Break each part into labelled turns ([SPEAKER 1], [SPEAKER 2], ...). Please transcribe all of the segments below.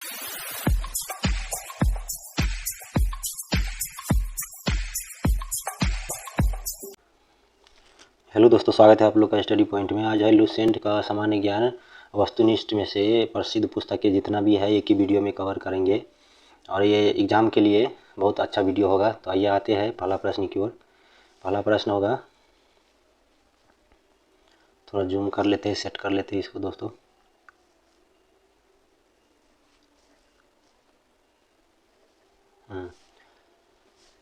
[SPEAKER 1] Hello दोस्तों, स्वागत है आप लोग का स्टडी पॉइंट में। आज है लुसेंट का सामान्य ज्ञान वस्तुनिष्ठ में से प्रसिद्ध पुस्तकें जितना भी है एक ही वीडियो में कवर करेंगे और ये एग्ज़ाम के लिए बहुत अच्छा वीडियो होगा। तो आइए आते हैं पहला प्रश्न की ओर। पहला प्रश्न होगा, थोड़ा जूम कर लेते हैं, सेट कर लेते हैं इसको दोस्तों।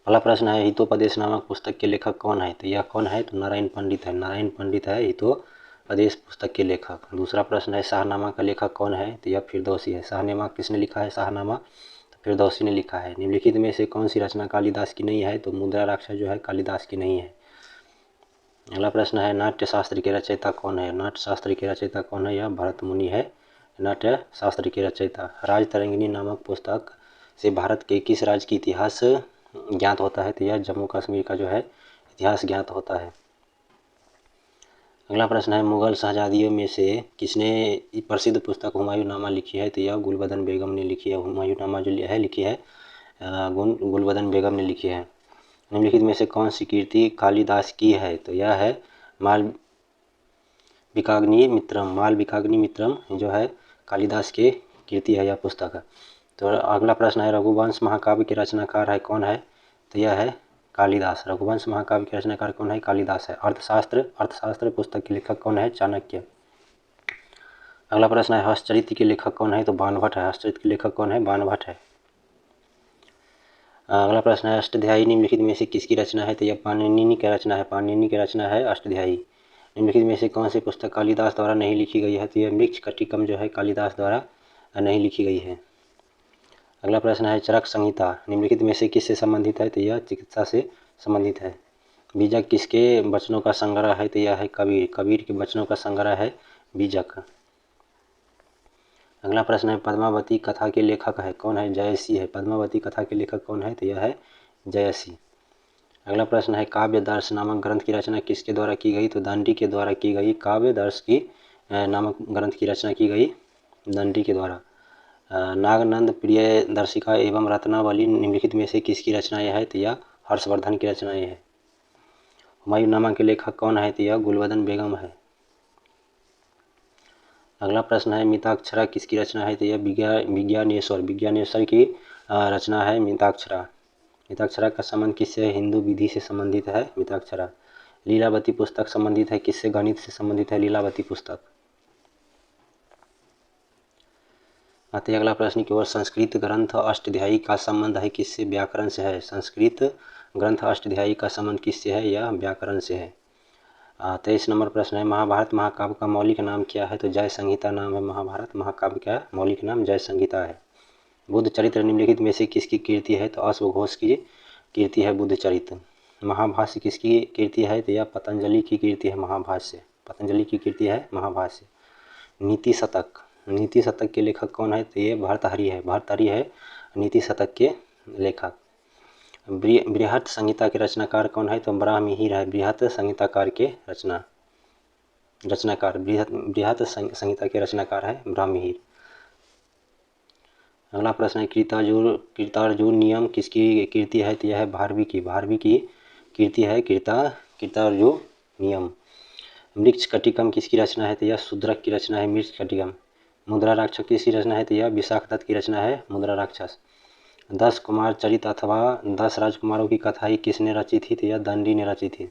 [SPEAKER 1] पहला प्रश्न है, हितोपदेश नामक पुस्तक के लेखक कौन है? तो यह कौन है? तो नारायण पंडित है। नारायण पंडित है हितोपदेश पुस्तक के लेखक। दूसरा प्रश्न है, शाहनामा का लेखक कौन है? तो यह फिरदौसी है। शाहनामा किसने लिखा है? शाहनामा तो फिरदौसी ने लिखा है। निम्नलिखित में से कौन सी रचना कालिदास की नहीं है? तो मुद्रा राक्षस जो है कालिदास की नहीं है। अगला प्रश्न है, नाट्य शास्त्र के रचयिता कौन है? नाट्य शास्त्र के रचयिता कौन है? यह भरत मुनि है नाट्य शास्त्र के रचयिता। राजतरंगिणी नामक पुस्तक से भारत के किस राज्य की इतिहास ज्ञात होता है? तो यह जम्मू कश्मीर का जो है इतिहास ज्ञात होता है। अगला प्रश्न है, मुगल शहजादियों में से किसने प्रसिद्ध पुस्तक हुमायूंनामा लिखी है? तो यह गुलबदन बेगम ने लिखी है। हुमायूंनामा जो है लिखी है गुलबदन बेगम ने लिखी है। निम्नलिखित में से कौन सी कृति कालिदास की है? तो यह है मालविकाग्नि मित्रम। मालविकाग्नि मित्रम जो है कालिदास की कृति है यह पुस्तक। तो अगला प्रश्न है, रघुवंश महाकाव्य के रचनाकार है कौन है? तो यह है कालिदास। रघुवंश महाकाव्य के रचनाकार कौन है? कालिदास है। अर्थशास्त्र पुस्तक के लेखक कौन है? चाणक्य। अगला प्रश्न है, हर्षचरित्र के लेखक कौन है? तो बाणभट्ट है। हर्षचरित्र के लेखक कौन है? बाणभट्ट है। अगला प्रश्न है, अष्टाध्यायी निम्नलिखित में से किसकी रचना है? तो यह पाणिनि की रचना है। पाणिनि की रचना है अष्टाध्यायी। निम्नलिखित में से कौन सी पुस्तक कालिदास द्वारा नहीं लिखी गई है? तो यह मृच्छकटिकम जो है कालिदास द्वारा नहीं लिखी गई है। अगला प्रश्न है, चरक संहिता निम्नलिखित में से किससे संबंधित है? तो यह चिकित्सा से संबंधित है। बीजक किसके वचनों का संग्रह है? तो यह है कबीर। कबीर के वचनों का संग्रह है बीजक। अगला प्रश्न है, पद्मावती कथा के लेखक है कौन है? जयसी है। पद्मावती कथा के लेखक कौन है? तो यह है जयसी। अगला प्रश्न है, काव्य दर्श नामक ग्रंथ की रचना किसके द्वारा की गई? तो दंडी के द्वारा की गई। काव्य दर्श की नामक ग्रंथ की रचना की गई दंडी के द्वारा। नागनंद प्रिय दर्शिका एवं रत्नावली निम्नलिखित में से किसकी रचनाएं है? तो यह हर्षवर्धन की रचनाएं है। हुमायूंनामा के लेखक कौन है? तो यह गुलबदन बेगम है। अगला प्रश्न है, मिताक्षरा किसकी रचना है? तो यह विज्ञानेश्वर की रचना है मिताक्षरा। मिताक्षरा का संबंध किससे है? हिंदू विधि से संबंधित है मिताक्षरा। लीलावती पुस्तक संबंधित है किससे? गणित से संबंधित है लीलावती पुस्तक। आते अगला प्रश्न की ओर, संस्कृत ग्रंथ अष्टाध्यायी का संबंध है किससे? व्याकरण से है। संस्कृत ग्रंथ अष्टाध्यायी का संबंध किससे है? यह व्याकरण से है। 23 नंबर प्रश्न है, महाभारत महाकाव्य का मौलिक नाम क्या है? तो जय संहिता नाम है महाभारत महाकाव्य का मौलिक नाम जय संहिता है। बुद्ध चरित्र निम्नलिखित में से किसकी कीर्ति है? तो अश्वघोष की कीर्ति है बुद्ध चरित्र। महाभाष्य किसकी कीर्ति है? तो यह पतंजलि की कीर्ति है महाभाष्य। पतंजलि की कीर्ति है महाभाष्य। नीति शतक के लेखक कौन है? तो ये भर्तृहरि है। भर्तृहरि है नीति शतक के लेखक। बृहत संहिता के रचनाकार कौन है? तो ब्राह्मणिहिर है। बृहत संहिताकार के रचनाकार बृहत संहिता के रचनाकार है ब्राह्मणिहिर। अगला प्रश्न है, कृतार्जुन नियम किसकी कीर्ति है? तो यह है भारवी की। भारवी की कीर्ति है कृतार्जुन नियम। मृच्छकटिकम किसकी रचना है? तो यह शूद्रक की रचना है मृच्छकटिकम। मुद्रा राक्षस किसकी रचना है? तो यह विशाखदत्त की रचना है मुद्रा राक्षस। 10 कुमार चरित अथवा 10 राजकुमारों की कथाई किसने रची थी? तो यह दंडी ने रची थी।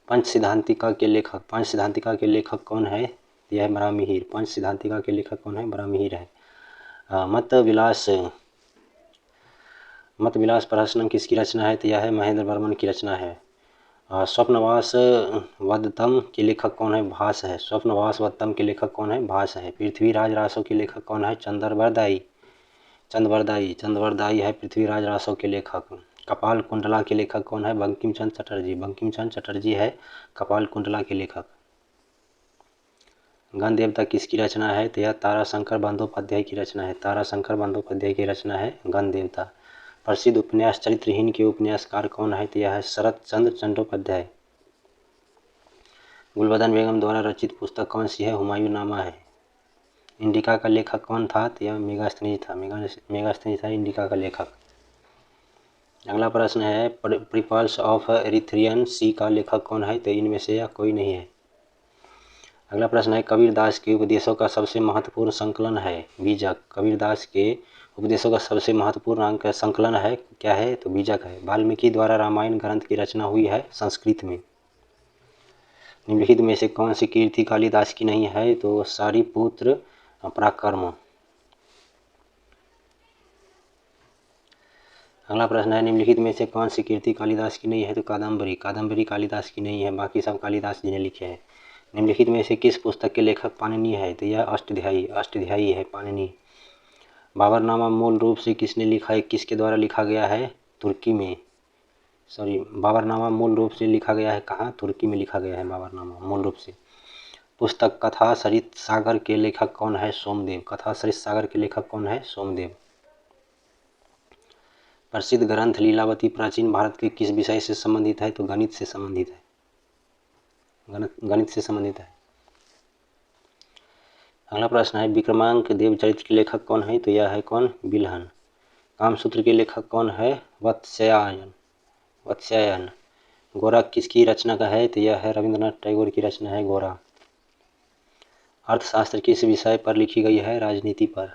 [SPEAKER 1] पंच सिद्धांतिका के लेखक कौन है? यह है ब्राह्मणिहिर। पंच सिद्धांतिका के लेखक कौन है? ब्राह्मणिहिर है। मत विलास प्रहसनम किसकी रचना है? तो यह है महेंद्र वर्मन की रचना है। स्वप्नवास वदत्तम के लेखक कौन है? भास है। स्वप्नवास वदत्तम के लेखक कौन है? भास है। पृथ्वीराज रासो के लेखक कौन है? चंद्रवरदायी है पृथ्वीराज रासो के लेखक। कपाल कुंडला के लेखक कौन है? बंकिम चंद्र चटर्जी है कपाल कुंडला के लेखक। गण देवता किसकी रचना है? तो यह ताराशंकर बंदोपाध्याय की रचना है। ताराशंकर बंदोपाध्याय की रचना है गण देवता। प्रसिद्ध उपन्यास चरित्रहीन के उपन्यासकार कौन है? तो यह है शरत चंद्र चट्टोपाध्याय। गुलबदन बेगम द्वारा रचित पुस्तक कौन सी है? हुमायूंनामा है। इंडिका का लेखक कौन था? तो यह मेगास्थनीज था। मेगास्थनीज था इंडिका का लेखक। अगला प्रश्न है पीपल्स ऑफ एरिथ्रियन सी का लेखक कौन है? तो इनमें से यह कोई नहीं है। अगला प्रश्न है कबीरदास के उपदेशों का सबसे महत्वपूर्ण संकलन है बीजक। कबीरदास के उपदेशों का सबसे महत्वपूर्ण अंक संकलन है क्या है? तो बीजक है। वाल्मीकि द्वारा रामायण ग्रंथ की रचना हुई है संस्कृत में। निम्नलिखित में से कौन सी कीर्ति कालिदास की नहीं है? तो सारिपुत्र पराक्रम। अगला प्रश्न है निम्नलिखित में से कौन सी कीर्ति कालिदास की नहीं है? तो कादम्बरी। कादम्बरी कालिदास की नहीं है, बाकी सब कालिदास जी ने लिखे हैं। निम्नलिखित में से किस पुस्तक के लेखक पाणिनि है? तो यह अष्टध्यायी है पाणिनि। बाबरनामा मूल रूप से किसने लिखा है, किसके द्वारा लिखा गया है? तुर्की में। बाबरनामा मूल रूप से लिखा गया है कहाँ? तुर्की में लिखा गया है बाबरनामा मूल रूप से। पुस्तक कथा सरित सागर के लेखक कौन है? सोमदेव। कथा सरित सागर के लेखक कौन है? सोमदेव। प्रसिद्ध ग्रंथ लीलावती प्राचीन भारत के किस विषय से संबंधित है? तो गणित से संबंधित है। गणित से संबंधित है। अगला प्रश्न है विक्रमांक देवचरित्र के लेखक कौन है? तो यह है कौन? बिल्हन। कामसूत्र के लेखक कौन है? वत्स्यायन। गोरा किसकी रचना का है? तो यह है रविंद्रनाथ टैगोर की रचना है गोरा। अर्थशास्त्र किस विषय पर लिखी गई है? राजनीति पर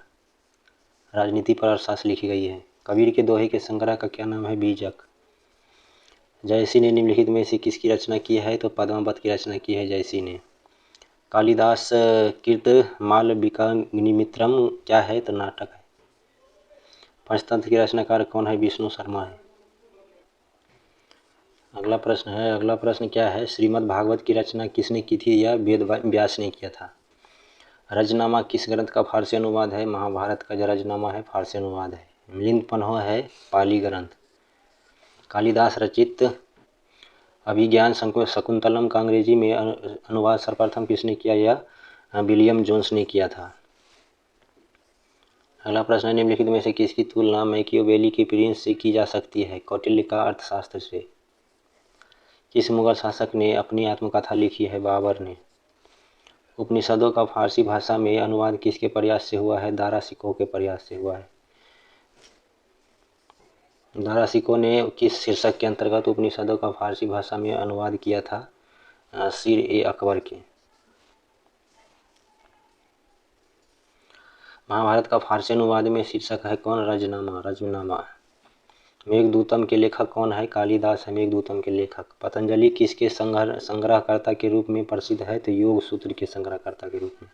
[SPEAKER 1] अर्थशास्त्र लिखी गई है। कबीर के दोहे के संग्रह का क्या नाम है? बीजक। जयसी ने निम्नलिखित में से किसकी रचना की है? तो पद्मावत की रचना की है जयसी ने। कालिदास कृत मालविकाग्निमित्रम क्या है? तो नाटक है। पंचतंत्र के रचनाकार कौन है? विष्णु शर्मा है। अगला प्रश्न क्या है श्रीमद् भागवत की रचना किसने की थी? यह वेद व्यास ने किया था। रजनामा किस ग्रंथ का फारसी अनुवाद है? महाभारत का जो रजनामा है फारसी अनुवाद है। मिलिंद पन्हो है पाली ग्रंथ। कालिदास रचित अभिज्ञान शकुंतलम का अंग्रेजी में अनुवाद सर्वप्रथम किसने किया? यह विलियम जोन्स ने किया था। अगला प्रश्न है निम्नलिखित में से किसकी तुलना मैकियावेली के प्रिंस से की जा सकती है? कौटिल्य का अर्थशास्त्र से। किस मुगल शासक ने अपनी आत्मकथा लिखी है? बाबर ने। उपनिषदों का फारसी भाषा में अनुवाद किसके प्रयास से हुआ है? दारा शिकोह के प्रयास से हुआ है। दारा शिकोह ने किस शीर्षक के अंतर्गत उपनिषदों का फारसी भाषा में अनुवाद किया था? सिर ए अकबर के। महाभारत का फारसी अनुवाद में शीर्षक है कौन? रजनामा। मेघदूतम के लेखक कौन है? कालिदास है मेघदूतम के लेखक। पतंजलि किसके संग्रहकर्ता के रूप में प्रसिद्ध है? तो योग सूत्र के संग्रहकर्ता के रूप में।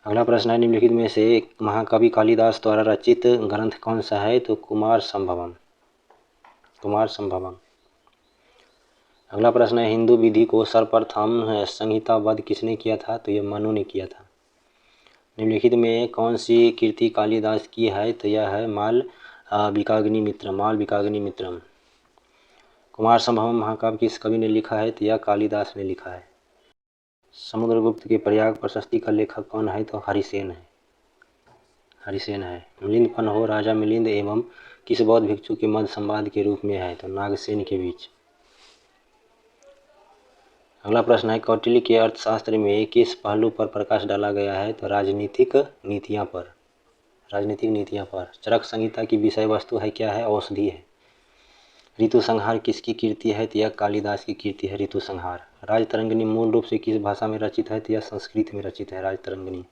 [SPEAKER 1] अगला प्रश्न है निम्नलिखित में से महाकवि कालिदास द्वारा रचित ग्रंथ कौन सा है? तो कुमार संभवम। अगला प्रश्न है हिंदू विधि को सर्वप्रथम संहिताबद्ध किसने किया था? तो यह मनु ने किया था। निम्नलिखित में कौन सी कीर्ति कालिदास की है? तो यह है मालविकाग्नि मित्रम। कुमार संभवम महाकाव्य किस कवि ने लिखा है? तो यह कालिदास ने लिखा है। समुद्रगुप्त के प्रयाग प्रशस्ति का लेखक कौन है? तो हरिसेन है। मिलिंद पन्हो राजा मिलिंद एवं किस बौद्ध भिक्षु के मध्य संवाद के रूप में है? तो नागसेन के बीच। अगला प्रश्न है कौटिल्य के अर्थशास्त्र में किस पहलू पर प्रकाश डाला गया है? तो राजनीतिक नीतियां पर। चरक संहिता की विषय वस्तु है क्या है? औषधि है। ऋतु संहार किसकी कीर्ति है? तो यह कालिदास की कीर्ति है ऋतु संहार। राजतरंगिणी मूल रूप से किस भाषा में रचित है? तो यह संस्कृत में रचित है राजतरंगिणी।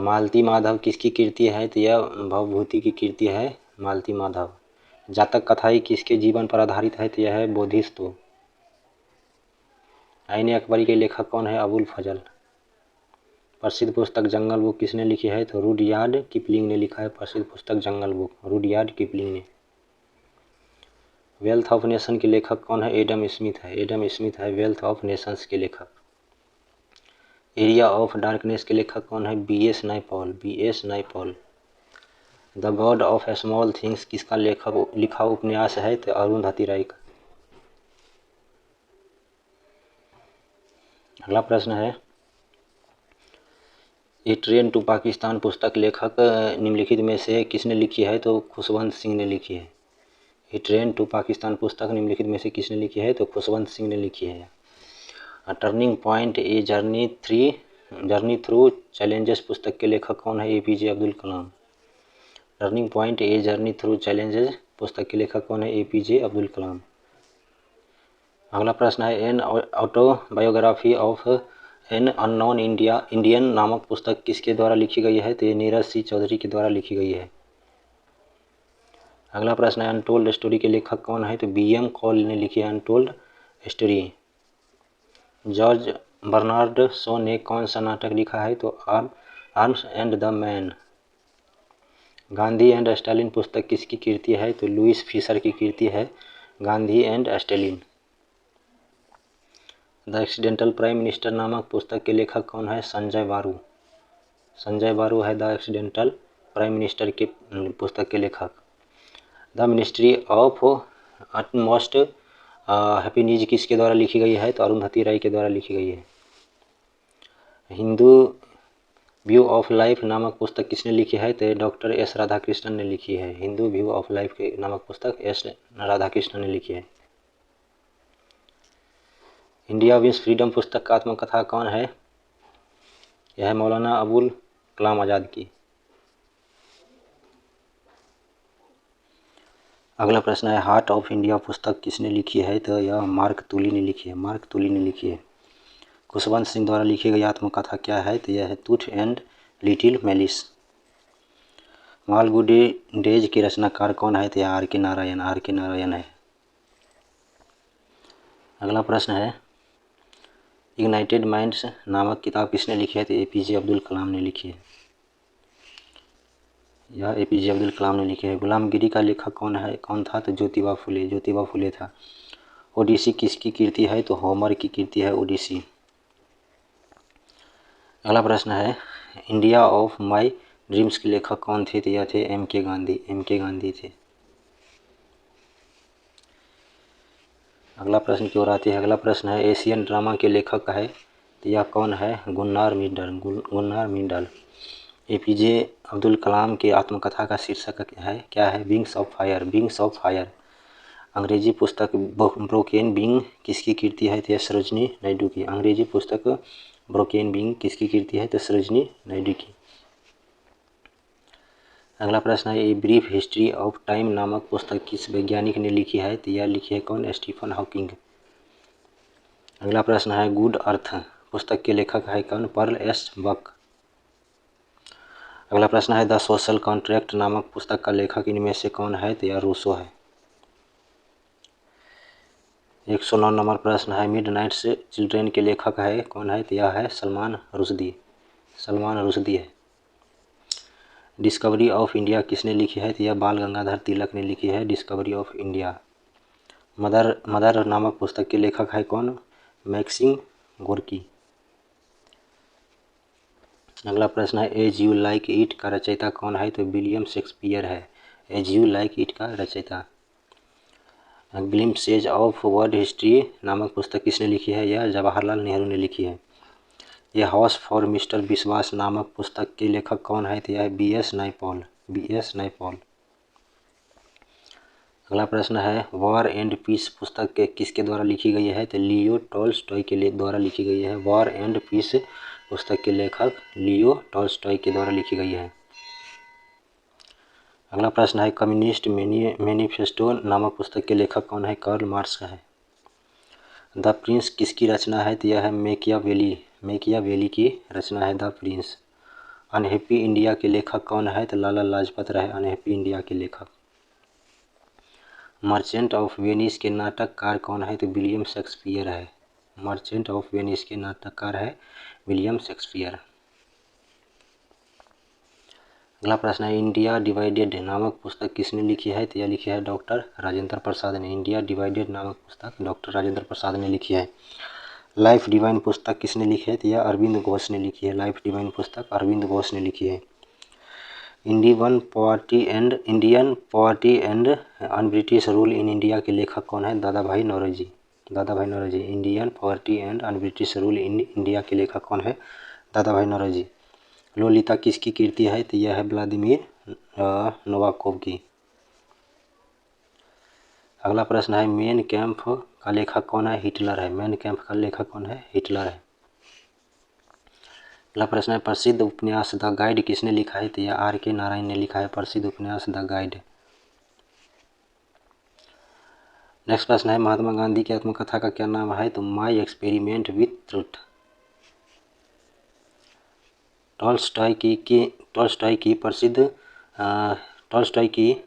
[SPEAKER 1] मालती माधव किसकी कीर्ति है? तो यह भवभूति की कीर्ति है मालती माधव। जातक कथाई किसके जीवन पर आधारित है? तो यह है बोधिसत्व। आईने अकबरी के लेखक कौन है? अबुल फजल। प्रसिद्ध पुस्तक जंगल बुक किसने लिखी है? तो रुडयार्ड किपलिंग ने लिखा है प्रसिद्ध पुस्तक जंगल बुक, रुडयार्ड किपलिंग ने। वेल्थ ऑफ नेशन के लेखक कौन है? एडम स्मिथ है वेल्थ ऑफ नेशंस के लेखक। एरिया ऑफ डार्कनेस के लेखक कौन है? B S. Naipaul. The god of small things किसका लिखा उपन्यास है? तो अरुंधति राय का। अगला प्रश्न है ए ट्रेन टू पाकिस्तान पुस्तक लेखक निम्नलिखित में से किसने लिखी है? तो खुशवंत सिंह ने लिखी है। ए ट्रेन टू पाकिस्तान पुस्तक निम्नलिखित में से किसने लिखी है? तो खुशवंत सिंह ने लिखी है। Turning point a journey three journey through challenges पुस्तक के लेखक कौन है? APJ Abdul Kalam. Turning point a journey through challenges पुस्तक के लेखक कौन है? एपीजे अब्दुल कलाम। अगला प्रश्न है an autobiography of an unknown Indian नामक पुस्तक किसके द्वारा लिखी गई है? तो ये नीरज सी चौधरी के द्वारा लिखी गई है। अगला प्रश्न है अनटोल्ड स्टोरी के लेखक कौन है? तो बीएम कॉल ने लिखी है untold story. George Bernard Shaw ने कौन सा नाटक लिखा है? तो arms and the man. Gandhi and Stalin पुस्तक किसकी कृति है? तो लुईस फिशर की कृति है Gandhi and Stalin. The accidental prime minister नामक पुस्तक के लेखक कौन है? संजय बारू। संजय बारू है द एक्सीडेंटल प्राइम मिनिस्टर के पुस्तक के लेखक। The ministry of utmost happiness किसके द्वारा लिखी गई है? तो अरुंधति राय के द्वारा लिखी गई है। हिंदू व्यू ऑफ लाइफ नामक पुस्तक किसने लिखी है? तो डॉक्टर एस राधाकृष्णन ने लिखी है। हिंदू व्यू ऑफ लाइफ के नामक पुस्तक एस राधाकृष्णन ने लिखी है। इंडिया विंस फ्रीडम पुस्तक का आत्मकथा कौन है? यह है मौलाना अबुल कलाम आज़ाद की। अगला प्रश्न है हार्ट ऑफ इंडिया पुस्तक किसने लिखी है? तो यह मार्क तूली ने लिखी है। मार्क तूली ने लिखी है। खुशवंत सिंह द्वारा लिखी गई आत्मकथा क्या है? तो यह है tooth and little malice. Malgudi days के रचनाकार कौन है? तो यह आर के नारायण है। अगला प्रश्न है इग्नाइटेड माइंड्स नामक किताब किसने लिखी है? तो एपीजे अब्दुल कलाम ने लिखी है। यह एपीजे अब्दुल कलाम ने लिखी है। गुलामगिरी का लेखक कौन था? तो ज्योतिबा फुले था। ओडिसी किसकी कृति है? तो होमर की कृति है ओडिसी। अगला प्रश्न है इंडिया ऑफ माय ड्रीम्स के लेखक कौन थे? तो यह थे एम के गांधी थे। अगला प्रश्न की ओर आते हैं। अगला प्रश्न है एशियन ड्रामा के लेखक है तो यह कौन है? Gunnar Mendel. APJ Abdul Kalam के आत्मकथा का शीर्षक क्या है? Wings of fire. अंग्रेजी पुस्तक ब्रोकेन विंग किसकी कृति है? तो सरोजनी नायडू की। अंग्रेजी पुस्तक ब्रोकेन विंग किसकी कृति है? तो सरोजनी नायडू की। अगला प्रश्न है a brief history of time नामक पुस्तक किस वैज्ञानिक ने लिखी है? तो यह लिखी है कौन? Stephen Hawking. अगला प्रश्न है गुड अर्थ पुस्तक के लेखक है कौन? Pearl S Buck. अगला प्रश्न है द सोशल कॉन्ट्रैक्ट नामक पुस्तक का लेखक इनमें से कौन है? तो यह रूसो है। 109 नंबर प्रश्न है मिडनाइट्स चिल्ड्रेन के लेखक है कौन है? तो यह है सलमान रुश्दी है। डिस्कवरी ऑफ इंडिया किसने लिखी है? तो यह बाल गंगाधर तिलक ने लिखी है डिस्कवरी ऑफ इंडिया। मदर नामक पुस्तक के लेखक है कौन? Maxim Gorky. अगला प्रश्न है एज यू लाइक इट का रचयिता कौन है? तो विलियम शेक्सपियर है एज यू लाइक इट का रचयिता। ग्लिम्पसेज ऑफ वर्ल्ड हिस्ट्री नामक पुस्तक किसने लिखी है? यह जवाहरलाल नेहरू ने लिखी है। यह हाउस फॉर मिस्टर विश्वास नामक पुस्तक के लेखक कौन है? तो यह बी एस नायपॉल। अगला प्रश्न है वॉर एंड पीस पुस्तक के किसके द्वारा लिखी गई है? तो लियो टॉल्स्टॉय के द्वारा लिखी गई है। वॉर एंड पीस पुस्तक के लेखक लियो टॉल्स्टॉय के द्वारा लिखी गई है। अगला प्रश्न है कम्युनिस्ट मैनिफेस्टो नामक पुस्तक के लेखक कौन है? कार्ल मार्क्स है। द प्रिंस किसकी रचना है? तो यह है मेकियावेली की रचना है द प्रिंस। अनहैप्पी इंडिया के लेखक कौन है? तो लाला लाजपत राय अनहैप्पी इंडिया के लेखक। मर्चेंट ऑफ वेनिस के नाटककार कौन है? तो विलियम शेक्सपियर है। मर्चेंट ऑफ वेनिस के नाटककार है विलियम शेक्सपियर। अगला प्रश्न है इंडिया डिवाइडेड नामक पुस्तक किसने लिखी है? तो यह लिखी है डॉक्टर राजेंद्र प्रसाद ने। इंडिया डिवाइडेड नामक पुस्तक डॉक्टर राजेंद्र प्रसाद ने लिखी है। लाइफ डिवाइन पुस्तक किसने लिखी है? तो यह अरविंद घोष ने लिखी है। लाइफ डिवाइन पुस्तक अरविंद घोष ने लिखी है। Indian poverty and un British rule in India के लेखक कौन है? Dadabhai Naoroji. Indian poverty and un British rule in India के लेखक कौन है? दादा भाई नौरोजी। लोलिता किसकी कृति है? तो यह है व्लादिमीर नोवाकोव की। अगला प्रश्न है मेन कैंप का लेखक कौन है? हिटलर है। मेन कैंप का लेखक कौन है? हिटलर है। अगला प्रश्न है प्रसिद्ध उपन्यास द गाइड किसने लिखा है? तो यह R.K. नारायण ने लिखा है प्रसिद्ध उपन्यास द गाइड। नेक्स्ट प्रश्न है महात्मा गांधी की आत्मकथा का क्या नाम है? तो my experiment with truth. Tolstoy की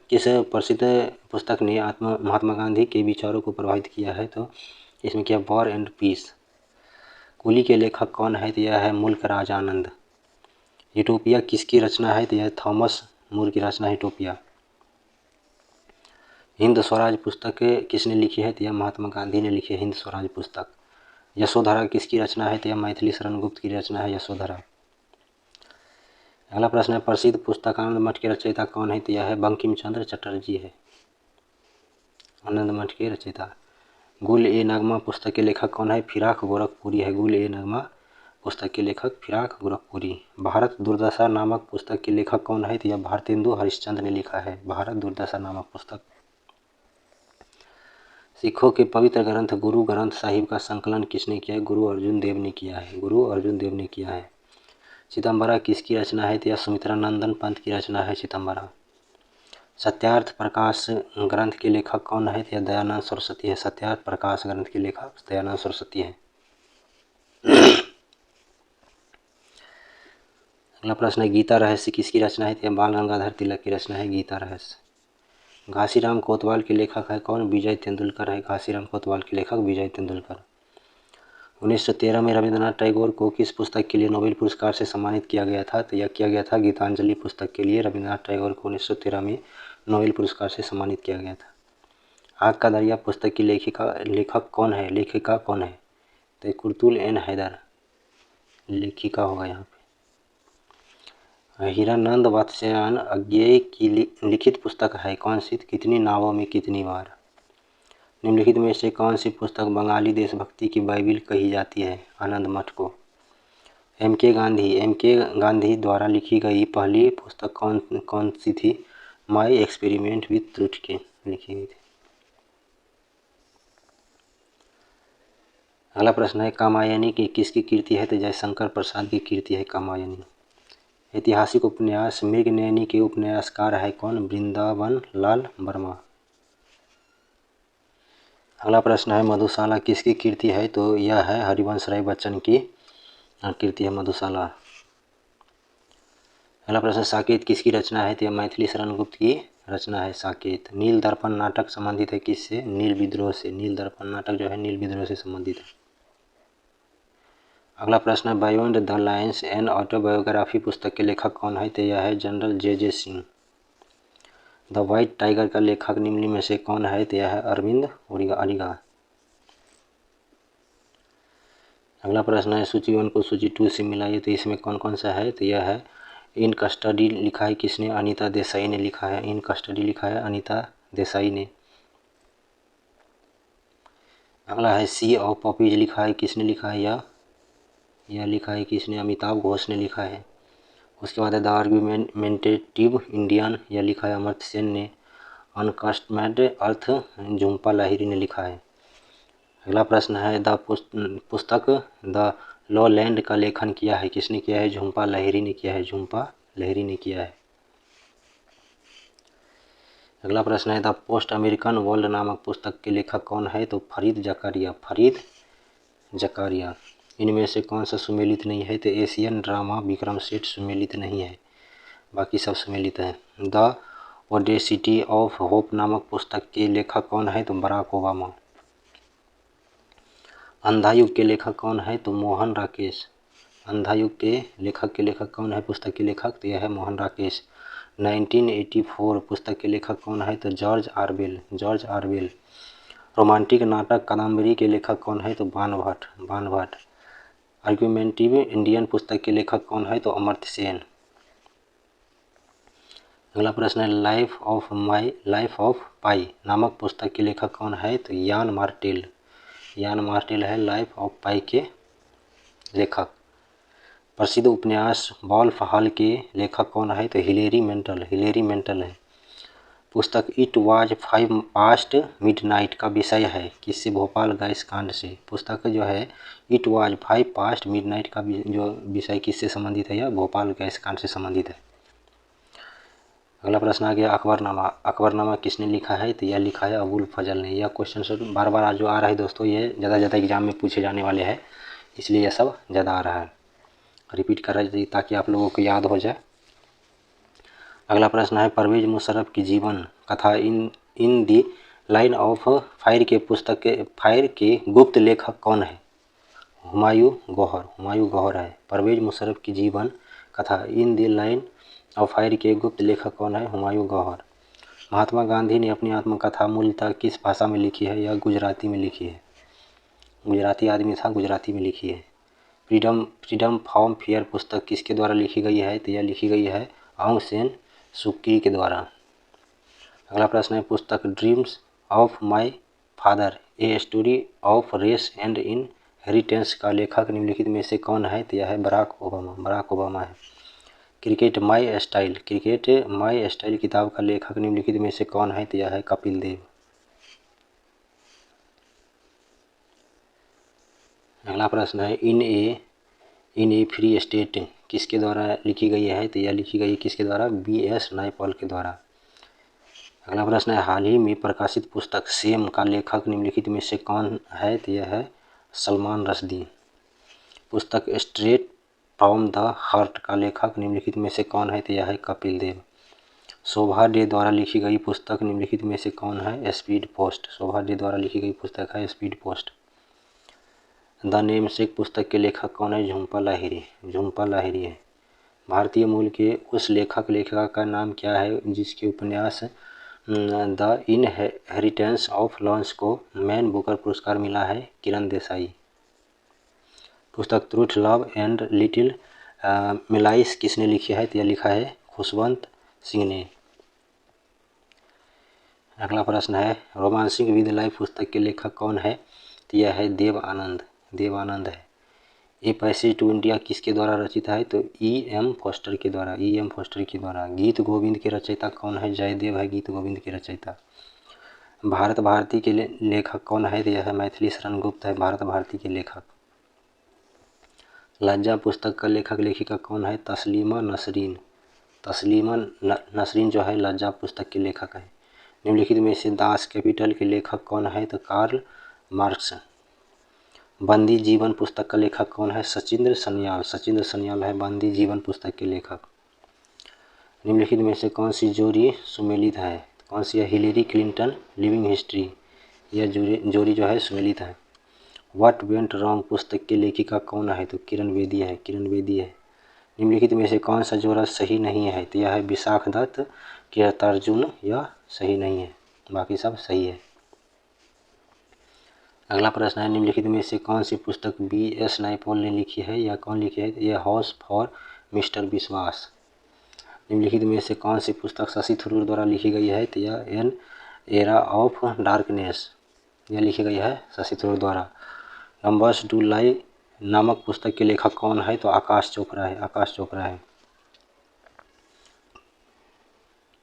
[SPEAKER 1] किस प्रसिद्ध पुस्तक ने महात्मा गांधी के विचारों को प्रभावित किया है? तो इसमें क्या वॉर एंड पीस। कूली के लेखक कौन है? तो यह है मुल्क राज आनंद। यूटोपिया किसकी रचना है? तो यह थॉमस मूर की रचना है यूटोपिया। हिंद स्वराज पुस्तक किसने लिखी है? तो यह महात्मा गांधी ने लिखी है हिंद स्वराज पुस्तक। यशोधरा किसकी रचना है? तो यह मैथिली शरण गुप्त की रचना है यशोधरा। अगला प्रश्न है प्रसिद्ध पुस्तक आनंद मठ के रचयिता कौन है? तो यह है बंकिम चंद्र चटर्जी है आनंद मठ के रचयिता। गुल ए नगमा पुस्तक के लेखक कौन है? फिराक गोरखपुरी है गुल ए नगमा पुस्तक के लेखक फिराक गोरखपुरी। भारत दुर्दशा नामक पुस्तक के लेखक कौन है? तो यह भारतेंदु हरिश्चंद्र ने लिखा है भारत दुर्दशा नामक पुस्तक। सिखों के पवित्र ग्रंथ गुरु ग्रंथ साहिब का संकलन किसने किया है? गुरु अर्जुन देव ने किया है गुरु अर्जुन देव ने किया है। चिदम्बरा किसकी रचना है? तो यह सुमित्रा नंदन पंत की रचना है चिदम्बरा। सत्यार्थ प्रकाश ग्रंथ के लेखक कौन है? तो यह दयानंद सरस्वती है सत्यार्थ प्रकाश ग्रंथ के लेखक दयानंद सरस्वती है। अगला प्रश्न है गीता रहस्य किसकी रचना है? तो यह बाल गंगाधर तिलक की रचना है गीता रहस्य। घासीराम कोतवाल के लेखक है कौन? विजय तेंदुलकर है घासीराम कोतवाल के लेखक विजय तेंदुलकर। 1913 में रविंद्रनाथ टैगोर को किस पुस्तक के लिए नोबेल पुरस्कार से सम्मानित किया गया था? तो यह किया गया था गीतांजलि पुस्तक के लिए रविंद्रनाथ टैगोर को 1913 में नोबेल पुरस्कार से सम्मानित किया गया था। आग का दरिया पुस्तक की लेखक कौन है? लेखिका कौन है? तो कुर्तुल एन हैदर लेखिका होगा यहाँ पे। हीरानंद वात्स्यायन अज्ञेय की लिखित पुस्तक है कौन सी? कितनी नावों में कितनी बार। निम्नलिखित में से कौन सी पुस्तक बंगाली देशभक्ति की बाइबिल कही जाती है? आनंद मठ को। एम के गांधी द्वारा लिखी गई पहली पुस्तक कौन सी थी? माई एक्सपेरिमेंट विथ ट्रुथ की लिखी गई थी। अगला प्रश्न है कामायनी की किसकी कीर्ति है? तो जयशंकर प्रसाद की कीर्ति है कामायनी। ऐतिहासिक उपन्यास मृगनयनी के उपन्यासकार है कौन? वृंदावन लाल वर्मा। अगला प्रश्न है मधुशाला किसकी कीर्ति है? तो यह है हरिवंश राय बच्चन की कीर्ति है मधुशाला। अगला प्रश्न साकेत किसकी रचना है? तो यह मैथिली शरण गुप्त की रचना है साकेत। नील दर्पण नाटक संबंधित है किससे? नील विद्रोह से। नील दर्पण नाटक जो है नील विद्रोह से संबंधित है। अगला प्रश्न है beyond the lines an autobiography पुस्तक के लेखक कौन है? तो यह है general J Singh. The white tiger का लेखक निम्न में से कौन है? तो यह है अरविंद अलीगा। अगला प्रश्न है सूची 1 को सूची 2 से मिलाइए तो इसमें कौन कौन सा है? तो यह है इन कस्टडी लिखा है किसने? अनीता देसाई ने लिखा है इन कस्टडी लिखा है अनीता देसाई ने। अगला है सी ऑफ पॉपीज लिखा है किसने लिखा है? यह लिखा है किसने? अमिताभ घोष ने लिखा है। उसके बाद है द आर्गुमेंटेटिव इंडियन यह लिखा है अमर्त्य सेन ने। अनकस्टम्ड अर्थ झुम्पा लाहिरी ने लिखा है। अगला प्रश्न है द पुस्तक द लॉलैंड का लेखन किया है किसने किया है? झुम्पा लाहिरी ने किया है झुम्पा लाहिरी ने किया है। अगला प्रश्न है द पोस्ट अमेरिकन वर्ल्ड नामक पुस्तक के लेखक कौन है? तो फरीद जकारिया। इनमें से कौन सा सुमेलित नहीं है? तो एशियन ड्रामा विक्रम सेठ सुमेलित नहीं है बाकी सब सुमेलित है। द ओडेसिटी ऑफ होप नामक पुस्तक के लेखक कौन है? तो बराक ओबामा। अंधा युग के लेखक कौन है? तो मोहन राकेश। अंधा युग के लेखक कौन है? पुस्तक के लेखक तो यह है मोहन राकेश। 1984 पुस्तक के लेखक कौन है? तो जॉर्ज आरवेल। रोमांटिक नाटक कादम्बरी के लेखक कौन है? तो बाणभट्ट। आर्गुमेंटिव इंडियन पुस्तक के लेखक कौन है? तो अमर्त्य सेन। अगला प्रश्न है लाइफ ऑफ पाई नामक पुस्तक के लेखक कौन है? तो यान मार्टेल है लाइफ ऑफ पाई के लेखक। प्रसिद्ध उपन्यास वॉल्फ हॉल के लेखक कौन है? तो हिलेरी मेंटल है। पुस्तक इट वाज 5 पास्ट मिडनाइट का विषय है किससे? भोपाल गैस कांड से। पुस्तक जो है इट वाज 5 पास्ट मिडनाइट का जो विषय किससे संबंधित है? यह भोपाल गैस कांड से संबंधित है। अगला प्रश्न आ गया अकबरनामा। अकबरनामा किसने लिखा है? तो यह लिखा है अबुल फजल ने। यह क्वेश्चन बार बार जो आ रहा है दोस्तों, ये ज़्यादा एग्जाम में पूछे जाने वाले हैं, इसलिए यह सब ज़्यादा आ रहा है, रिपीट कर रहा है ताकि आप लोगों को याद हो जाए। अगला प्रश्न है परवेज मुशर्रफ की जीवन कथा इन दी लाइन ऑफ फायर के पुस्तक के फायर के गुप्त लेखक कौन है? हुमायूं गौहर। हुमायूं गौहर है। परवेज मुशर्रफ की जीवन कथा इन दी लाइन ऑफ फायर के गुप्त लेखक कौन है? हुमायूं गौहर। महात्मा गांधी ने अपनी आत्मकथा मूलतः किस भाषा में लिखी है? यह गुजराती में लिखी है। गुजराती आदमी था, गुजराती में लिखी है। फ्रीडम फ्रॉम फियर पुस्तक किसके द्वारा लिखी गई है? तो यह लिखी गई है आंग सेन सुकी के द्वारा। अगला प्रश्न है पुस्तक dreams of my father a story of race and inheritance का लेखक निम्नलिखित में से कौन है? तो यह है बराक ओबामा। बराक ओबामा है। क्रिकेट माय स्टाइल किताब का लेखक निम्नलिखित में से कौन है? तो यह है कपिल देव। अगला प्रश्न है इन ए फ्री स्टेट किसके द्वारा लिखी गई है? तो यह लिखी गई किसके द्वारा? B.S. नायपॉल के द्वारा। अगला प्रश्न है हाल ही में प्रकाशित पुस्तक सेम का लेखक निम्नलिखित में से कौन है? तो यह है सलमान रश्दी। पुस्तक स्ट्रेट फ्रॉम द हार्ट का लेखक निम्नलिखित में से कौन है? तो यह है कपिल देव। शोभा डे द्वारा लिखी गई पुस्तक निम्नलिखित में से कौन है? Speed post. शोभा डे द्वारा लिखी गई पुस्तक है स्पीड पोस्ट। द नेमसेक पुस्तक के लेखक कौन है? झुम्पा लाहिरी। झुम्पा लाहिरी है। भारतीय मूल के उस लेखिका का नाम क्या है जिसके उपन्यास द इनहेरिटेंस ऑफ लॉन्स को मैन बुकर पुरस्कार मिला है? किरण देसाई। पुस्तक truth love and little Millais किसने लिखी है? तो यह लिखा है खुशवंत सिंह ने। अगला प्रश्न है रोमांसिंग विद लाइफ पुस्तक के लेखक कौन है? तो यह है देव आनंद। देव आनंद है। ए पैसेज टू इंडिया किसके द्वारा रचित है? तो E.M. फोस्टर के द्वारा। E.M. फोस्टर के द्वारा। गीत गोविंद के रचयिता कौन है? जयदेव है गीत गोविंद के रचयिता। भारत भारती के लेखक कौन है? तो यह है मैथिली शरण गुप्त है भारत भारती के लेखक। लज्जा पुस्तक का लेखक लेखिका कौन है? तस्लीमा नसरीन। तस्लीमा नसरीन जो है लज्जा पुस्तक के लेखक है। निम्नलिखित में से दास कैपिटल के लेखक कौन है? तो कार्ल मार्क्स। बंदी जीवन पुस्तक का लेखक कौन है? सचिंद्र सन्याल। सचिंद्र सन्याल है बंदी जीवन पुस्तक के लेखक। निम्नलिखित में से कौन सी जोड़ी सुमेलित है? कौन सी है? Hillary Clinton living history. यह जोड़ी जो है सुमेलित है। व्हाट वेंट रॉन्ग पुस्तक के लेखिका कौन है? तो किरण बेदी है। किरण बेदी है। निम्नलिखित में से कौन सा जोड़ा सही नहीं है? तो यह है विशाख दत्त कीर्तार्जुन। यह सही नहीं है, बाकी सब सही है। अगला प्रश्न है निम्नलिखित में से कौन सी पुस्तक B.S. नायपॉल ने लिखी है या कौन लिखी है? यह हाउस फॉर मिस्टर विश्वास। निम्नलिखित में से कौन सी पुस्तक शशि थरूर द्वारा लिखी गई है? तो यह एन एरा ऑफ डार्कनेस। यह लिखी गई है शशि थरूर द्वारा। नंबर्स डू लाई नामक पुस्तक के लेखक कौन है? तो आकाश चोपड़ा है। आकाश चोपड़ा है।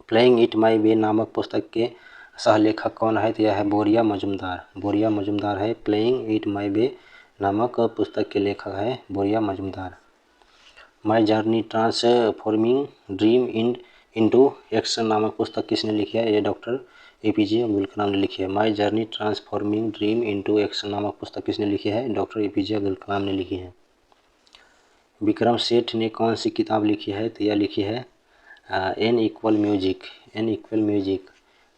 [SPEAKER 1] प्लेइंग इट माई वे नामक पुस्तक के सह लेखक कौन है? तो यह है बोरिया मजुमदार। बोरिया मजुमदार है। प्लेइंग इट माई वे नामक पुस्तक के लेखक है Boria Majumdar. My journey transforming dream into action नामक पुस्तक किसने लिखी है? ये डॉक्टर APJ अब्दुल कलाम ने लिखी है। माई journey transforming dream into action नामक पुस्तक किसने लिखी है? डॉक्टर APJ अब्दुल कलाम ने लिखी है। विक्रम सेठ ने कौन सी किताब लिखी है? तो यह लिखी है an equal music. An equal music.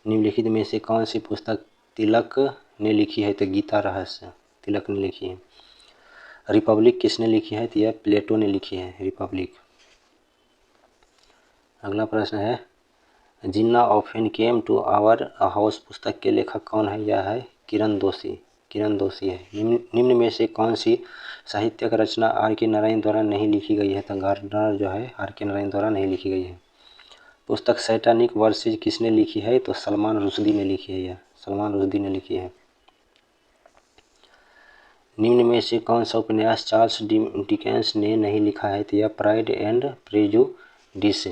[SPEAKER 1] निम्नलिखित में से कौन सी पुस्तक तिलक ने लिखी है? तो गीता रहस्य। तिलक ने लिखी है। रिपब्लिक किसने लिखी है? तो यह प्लेटो ने लिखी है रिपब्लिक। अगला प्रश्न है Jinnah often came to our house पुस्तक के लेखक कौन है? यह है किरण दोषी। किरण दोषी है। निम्न में से कौन सी साहित्यिक रचना R.K. नारायण द्वारा नहीं लिखी गई है? तो गार्डनर जो है R.K. नारायण द्वारा नहीं लिखी गई है। पुस्तक सैटानिक वर्सेज किसने लिखी है? तो सलमान रुश्दी ने लिखी है। यह सलमान रुश्दी ने लिखी है। निम्न में से कौन सा उपन्यास चार्ल्स डिकेंस ने नहीं लिखा है? तो यह pride and prejudice.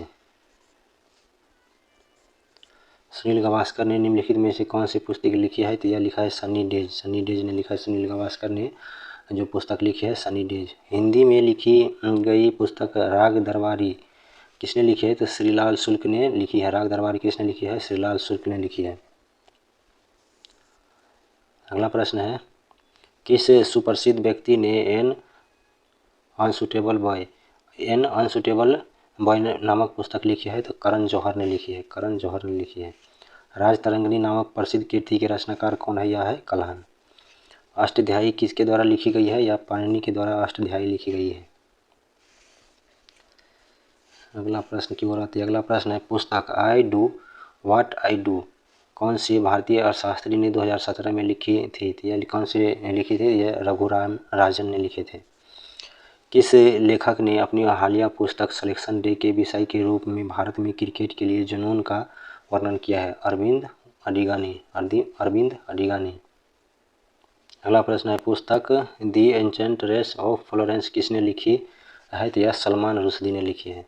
[SPEAKER 1] Sunil Gavaskar ने निम्नलिखित में से कौन सी पुस्तक लिखी है? तो यह लिखा है सनी डेज। सनी डेज ने लिखा है, सुनील गावस्कर ने जो पुस्तक लिखी है सनी डेज। हिंदी में लिखी गई पुस्तक राग दरबारी किसने लिखी है? तो श्रीलाल शुक्ल ने लिखी है। राग दरबारी किसने लिखी है? श्रीलाल शुक्ल ने लिखी है। अगला प्रश्न है, किस सुप्रसिद्ध व्यक्ति ने एन अनसुटेबल बॉय नामक पुस्तक लिखी है? तो करण जौहर ने लिखी है। करण जौहर ने लिखी है। राजतरंगिणी नामक प्रसिद्ध कृति के रचनाकार कौन है? यह है कल्हण। अष्टाध्यायी किसके द्वारा लिखी गई है? या पाणिनि के द्वारा अष्टाध्यायी लिखी गई है। अगला प्रश्न की ओर आते हैं। अगला प्रश्न है, पुस्तक I do what I do कौन सी भारतीय अर्थशास्त्री ने 2017 में लिखी थी? यह कौन से लिखी थी? यह रघुराम राजन ने लिखे थे। किस लेखक ने अपनी हालिया पुस्तक सिलेक्शन डे के विषय के रूप में भारत में क्रिकेट के लिए जुनून का वर्णन किया है? अरविंद अडिगा ने। अगला प्रश्न है, पुस्तक the enchantress of Florence किसने लिखी है? तो यह सलमान रुश्दी ने लिखी है।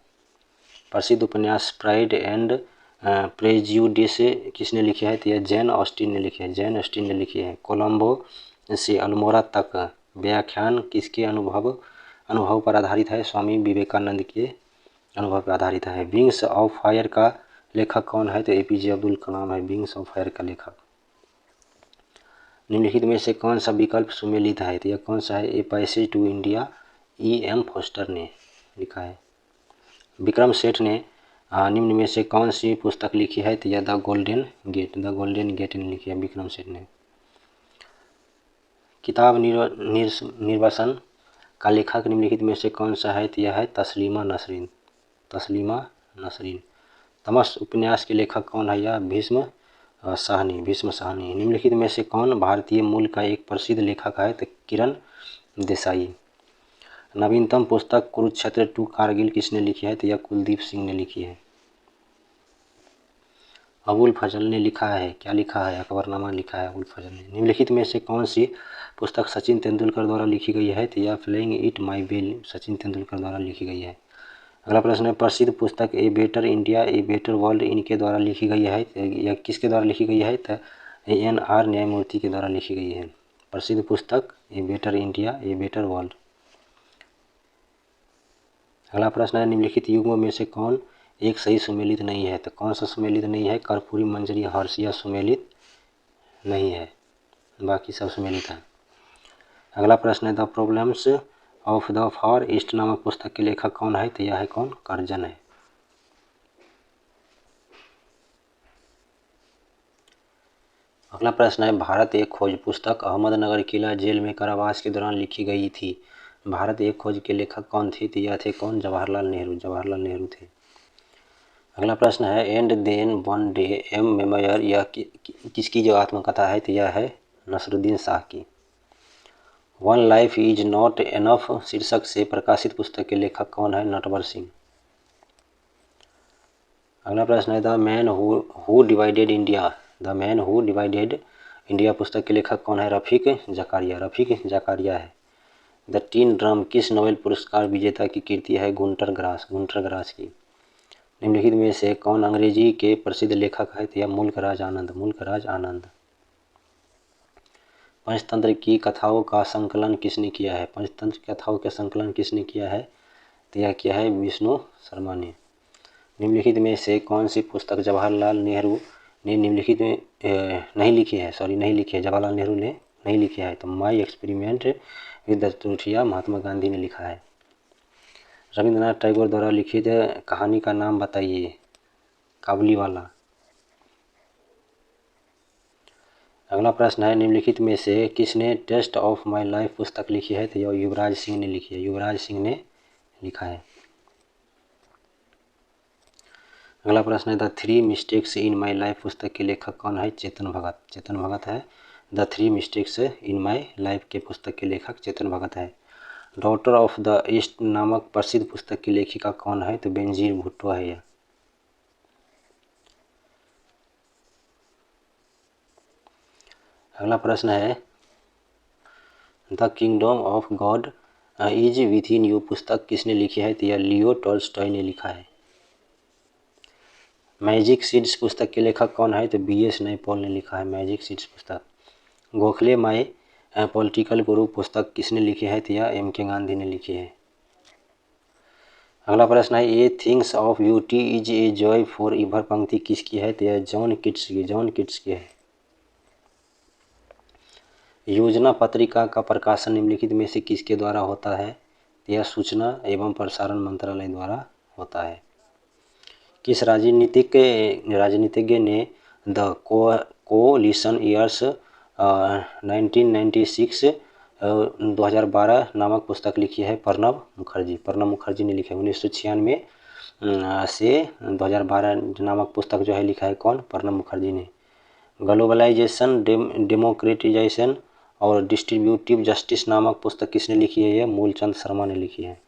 [SPEAKER 1] प्रसिद्ध उपन्यास प्राइड एंड प्रेजुडिस किसने लिखी है? तो यह जैन ऑस्टिन ने लिखी है। जैन ऑस्टिन ने लिखी है। कोलंबो से अल्मोड़ा तक व्याख्यान किसके अनुभव पर आधारित है? स्वामी विवेकानंद के अनुभव पर आधारित है। विंग्स ऑफ फायर का लेखक कौन है? तो एपीजे अब्दुल कलाम है विंग्स ऑफ फायर का लेखक। निम्नलिखित में से कौन सा विकल्प सुमेलित है? तो यह कौन सा है? A passage to India E.M. Forster ने लिखा है। विक्रम सेठ ने निम्न में से कौन सी पुस्तक लिखी है? तो यह द गोल्डन गेट ने लिखी है विक्रम सेठ ने। किताब निर्वसन का लेखक निम्नलिखित में से कौन सा है? तो यह है तस्लीमा नसरीन। तमस उपन्यास के लेखक कौन है? यह भीष्म साहनी। निम्नलिखित में से कौन भारतीय मूल का एक प्रसिद्ध लेखक है? तो किरण देसाई। नवीनतम पुस्तक कुरुक्षेत्र टू कारगिल किसने लिखी है? तो यह कुलदीप सिंह ने लिखी है। अबुल फजल ने लिखा है, क्या लिखा है? अकबरनामा लिखा है अबुल फजल ने। निम्नलिखित में से कौन सी पुस्तक सचिन तेंदुलकर द्वारा लिखी गई है? तो यह playing it my well Sachin Tendulkar द्वारा लिखी गई है। अगला प्रश्न है, प्रसिद्ध पुस्तक a better India a better world इनके द्वारा लिखी गई है? यह किसके द्वारा लिखी गई है? तो ANR न्यायमूर्ति के द्वारा लिखी गई है। प्रसिद्ध पुस्तक a better India a better world. अगला प्रश्न है, निम्नलिखित युग्मों में से कौन एक सही सुमेलित नहीं है? तो कौन सा सुमेलित नहीं है? कर्पूरी मंजरी हर्ष यह सुमेलित नहीं है, बाकी सब सुमेलित है। अगला प्रश्न है, the problems of the far east नामक पुस्तक के लेखक कौन है? तो यह है कौन? कर्जन है। अगला प्रश्न है, भारत एक खोज पुस्तक अहमदनगर किला जेल में कारावास के दौरान लिखी गई थी। भारत एक खोज के लेखक कौन थे? तो यह थे कौन? जवाहरलाल नेहरू थे। अगला प्रश्न है, and then one day M memoir यह किसकी जो आत्मकथा है? तो यह है नसरुद्दीन शाह की। One life is not enough शीर्षक से प्रकाशित पुस्तक के लेखक कौन है? नटवर सिंह। अगला प्रश्न है, the man who divided India पुस्तक के लेखक कौन है? रफीक जकारिया है। द टीन ड्रम किस नोबेल पुरस्कार विजेता की कृति है? गुंटर ग्रास की। निम्नलिखित में से कौन अंग्रेजी के प्रसिद्ध लेखक है? तो यह मुल्कराज आनंद। पंचतंत्र की कथाओं का संकलन किसने किया है? पंचतंत्र की कथाओं का संकलन किसने किया है? तो यह किया है विष्णु शर्मा ने। निम्नलिखित में से कौन सी पुस्तक जवाहरलाल नेहरू ने नहीं लिखी है? जवाहरलाल नेहरू ने नहीं लिखी है। तो my experiment with the truth यह महात्मा गांधी ने लिखा है। रविंद्रनाथ टैगोर द्वारा लिखित कहानी का नाम बताइए। काबुलीवाला। अगला प्रश्न है, निम्नलिखित में से किसने टेस्ट ऑफ माई लाइफ पुस्तक लिखी है? तो यह युवराज सिंह ने लिखी है। युवराज सिंह ने लिखा है। अगला प्रश्न है, the three mistakes in my life पुस्तक के लेखक कौन है? चेतन भगत है। The three mistakes in my life के पुस्तक के लेखक चेतन भगत है। डॉटर ऑफ द ईस्ट नामक प्रसिद्ध पुस्तक की लेखिका कौन है? तो बेनजीर भुट्टो है यह। अगला प्रश्न है, the kingdom of God is with in you पुस्तक किसने लिखी है? तो यह लियो टॉल्स्टॉय ने लिखा है। मैजिक सीड्स पुस्तक के लेखक कौन है? तो BS नैयपॉल ने लिखा है मैजिक सीड्स पुस्तक। गोखले माय पॉलिटिकल गुरु पुस्तक किसने लिखी है? तो यह MK गांधी ने लिखी है। अगला प्रश्न है a things of beauty is a joy for ever पंक्ति किसकी है? तो यह जॉन किट्स की है। योजना पत्रिका का प्रकाशन निम्नलिखित में से किसके द्वारा होता है? यह सूचना एवं प्रसारण मंत्रालय द्वारा होता है। किस राजनीतिज्ञ ने द कोलिशन ईयर्स 1996 2012 नामक पुस्तक लिखी है? प्रणब मुखर्जी ने लिखी है। 1996 से 2012 नामक पुस्तक जो है लिखा है कौन? प्रणब मुखर्जी ने। ग्लोबलाइजेशन, डेमोक्रेटाइजेशन और डिस्ट्रीब्यूटिव जस्टिस नामक पुस्तक किसने लिखी है? यह मूलचंद शर्मा ने लिखी है।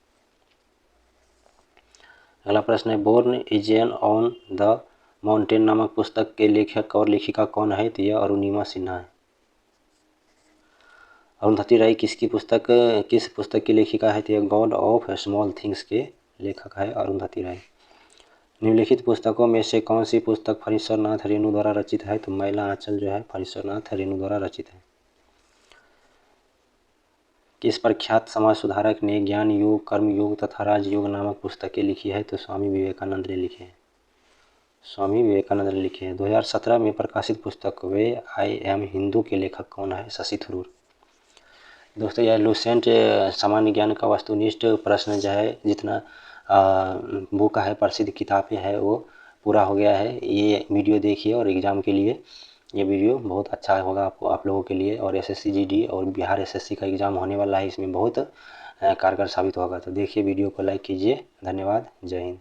[SPEAKER 1] अगला प्रश्न है बोर्न इजेन ऑन द माउंटेन नामक पुस्तक के लेखक और लेखिका कौन है? तो यह अरुणिमा सिन्हा है। अरुंधति राय किस पुस्तक की लेखिका है? तो यह गॉड ऑफ स्मॉल थिंग्स के लेखक है अरुंधति राय। निम्नलिखित पुस्तकों में से कौन सी पुस्तक फणीश्वरनाथ रेणु द्वारा रचित है? तो मैला आंचल जो है फणीश्वरनाथ रेणु द्वारा रचित है। किस प्रख्यात समाज सुधारक ने ज्ञान योग, कर्म योग तथा राजयोग नामक पुस्तकें लिखी है? तो स्वामी विवेकानंद ने लिखे हैं। 2017 में प्रकाशित पुस्तक वे आई एम हिंदू के लेखक कौन है? शशि थरूर। दोस्तों यह लुसेंट सामान्य ज्ञान का वस्तुनिष्ठ प्रश्न जो है जितना बुक है प्रसिद्ध किताबें है वो पूरा हो गया है। ये वीडियो देखिए और एग्ज़ाम के लिए ये वीडियो बहुत अच्छा होगा आप लोगों के लिए। और SSC GD और बिहार SSC का एग्ज़ाम होने वाला है, इसमें बहुत कारगर साबित होगा। तो देखिए वीडियो को लाइक कीजिए। धन्यवाद। जय हिंद।